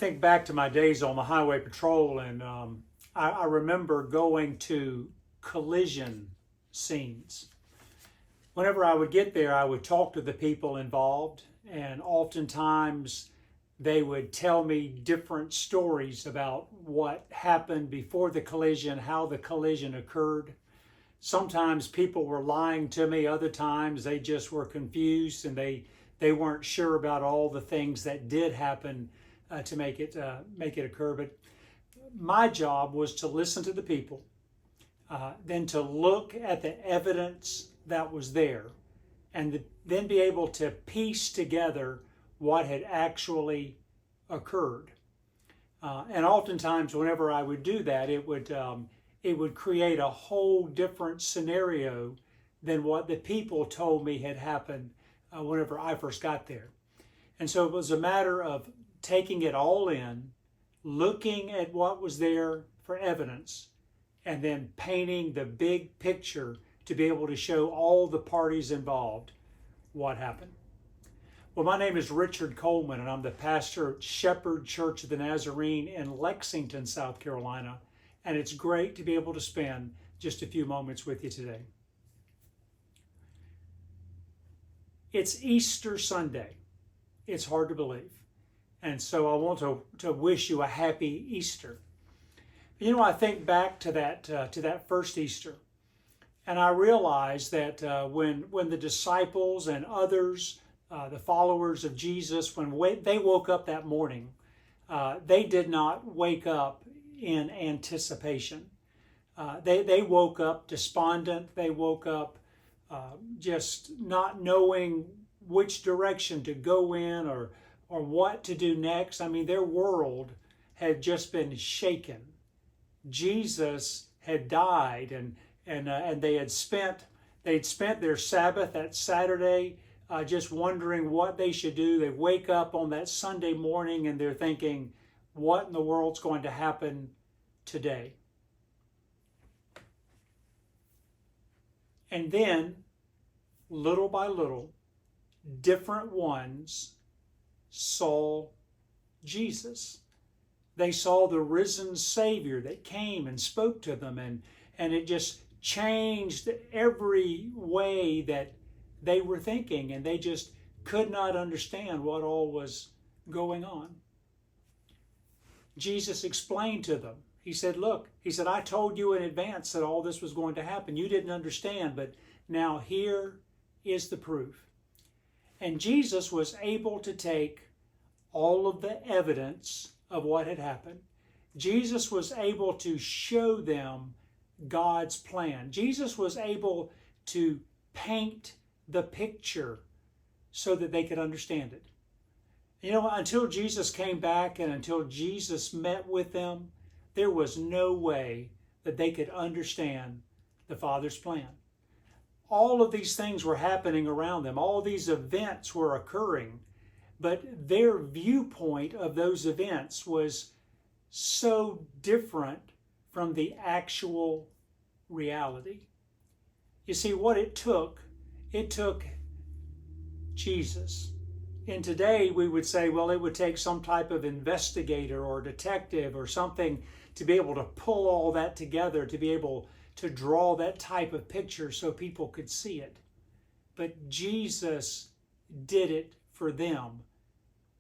think back to my days on the highway patrol, and I remember going to collision scenes. Whenever I would get there, I would talk to the people involved, and oftentimes they would tell me different stories about what happened before the collision, how the collision occurred. Sometimes people were lying to me, other times they just were confused and they weren't sure about all the things that did happen to make it occur. But my job was to listen to the people, then to look at the evidence that was there, and then be able to piece together what had actually occurred. And oftentimes, whenever I would do that, it would create a whole different scenario than what the people told me had happened whenever I first got there. And so it was a matter of taking it all in, looking at what was there for evidence, and then painting the big picture to be able to show all the parties involved what happened. Well, my name is Richard Coleman, and I'm the pastor at Shepherd Church of the Nazarene in Lexington, South Carolina, and it's great to be able to spend just a few moments with you today. It's Easter Sunday. It's hard to believe. And so I want to wish you a happy Easter. You know, I think back to that first Easter, and I realize that when the disciples and others, the followers of Jesus, when they woke up that morning, they did not wake up in anticipation. They woke up despondent. They woke up just not knowing which direction to go in or what to do next. I mean, their world had just been shaken. Jesus had died, and they'd spent their Sabbath, that Saturday, just wondering what they should do. They wake up on that Sunday morning and they're thinking, what in the world's going to happen today? And then, little by little, different ones saw Jesus. They saw the risen Savior that came and spoke to them, and it just changed every way that they were thinking, and they just could not understand what all was going on. Jesus explained to them. He said, look, he said, I told you in advance that all this was going to happen. You didn't understand, but now here is the proof. And Jesus was able to take all of the evidence of what had happened. Jesus was able to show them God's plan. Jesus was able to paint the picture so that they could understand it. You know, until Jesus came back and until Jesus met with them, there was no way that they could understand the Father's plan. All of these things were happening around them. All these events were occurring, but their viewpoint of those events was so different from the actual reality. You see, what it took Jesus. And today we would say, well, it would take some type of investigator or detective or something to be able to pull all that together, to be able to draw that type of picture so people could see it. But Jesus did it for them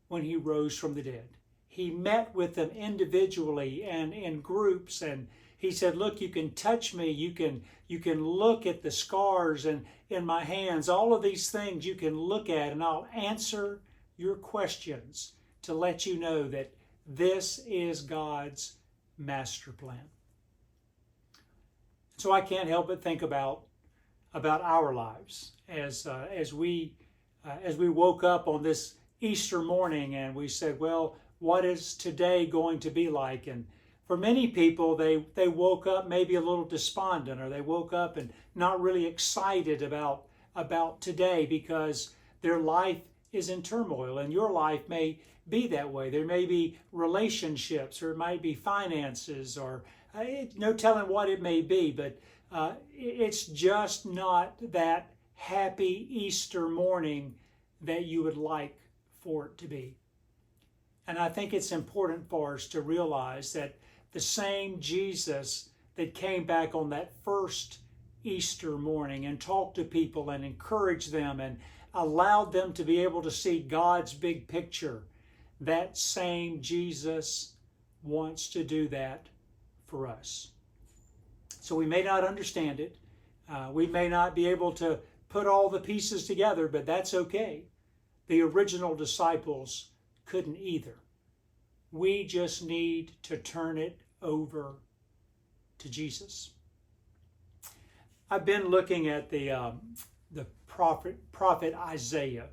when he rose from the dead. He met with them individually and in groups, and he said, look, you can touch me, you can look at the scars and in my hands, all of these things you can look at, and I'll answer your questions to let you know that this is God's master plan. So I can't help but think about our lives as we woke up on this Easter morning and we said, well, what is today going to be like? And for many people, they woke up maybe a little despondent, or they woke up and not really excited about today because their life is in turmoil, and your life may be that way. There may be relationships, or it might be finances, or no telling what it may be, but it's just not that happy Easter morning that you would like for it to be. And I think it's important for us to realize that the same Jesus that came back on that first Easter morning and talked to people and encouraged them and allowed them to be able to see God's big picture, that same Jesus wants to do that for us. So we may not understand it. We may not be able to put all the pieces together, but that's okay. The original disciples couldn't either. We just need to turn it over to Jesus. I've been looking at the prophet Isaiah,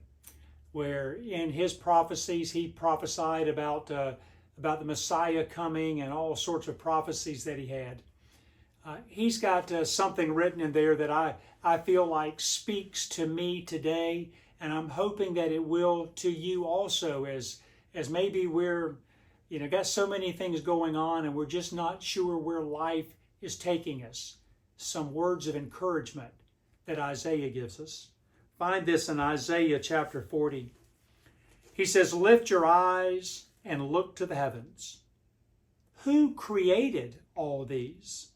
where in his prophecies he prophesied about the Messiah coming and all sorts of prophecies that he had. He's got something written in there that I feel like speaks to me today, and I'm hoping that it will to you also, as maybe we're got so many things going on and we're just not sure where life is taking us. Some words of encouragement that Isaiah gives us. Find this in Isaiah chapter 40. He says, "Lift your eyes and look to the heavens. Who created all these?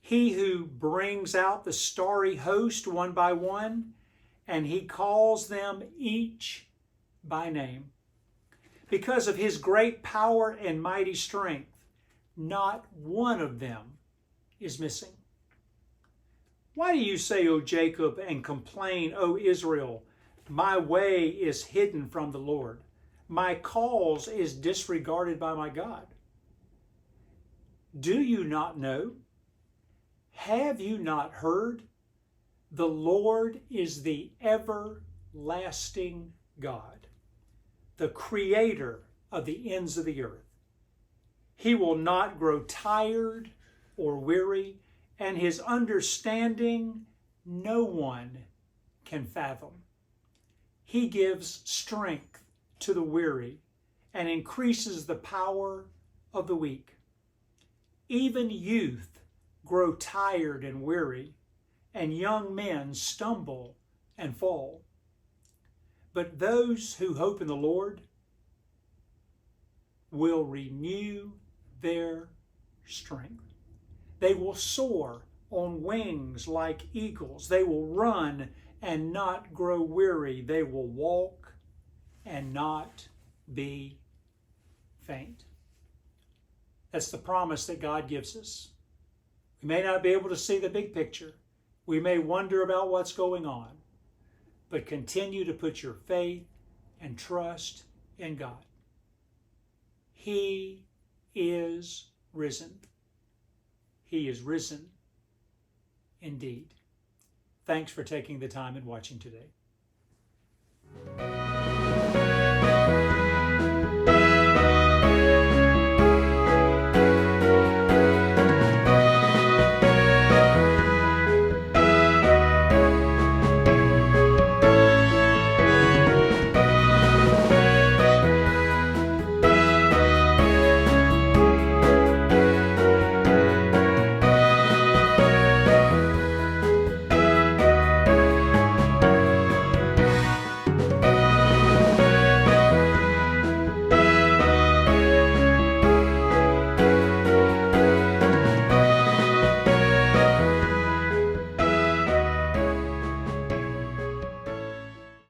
He who brings out the starry host one by one, and he calls them each by name. Because of his great power and mighty strength, not one of them is missing. Why do you say, O Jacob, and complain, O Israel, my way is hidden from the Lord. My cause is disregarded by my God. Do you not know? Have you not heard? The Lord is the everlasting God, the creator of the ends of the earth. He will not grow tired or weary, and his understanding no one can fathom. He gives strength to the weary and increases the power of the weak. Even youth grow tired and weary, and young men stumble and fall. But those who hope in the Lord will renew their strength. They will soar on wings like eagles. They will run and not grow weary. They will walk and not be faint. That's the promise that God gives us. We may not be able to see the big picture. We may wonder about what's going on, but continue to put your faith and trust in God. He is risen. He is risen indeed. Thanks for taking the time and watching today.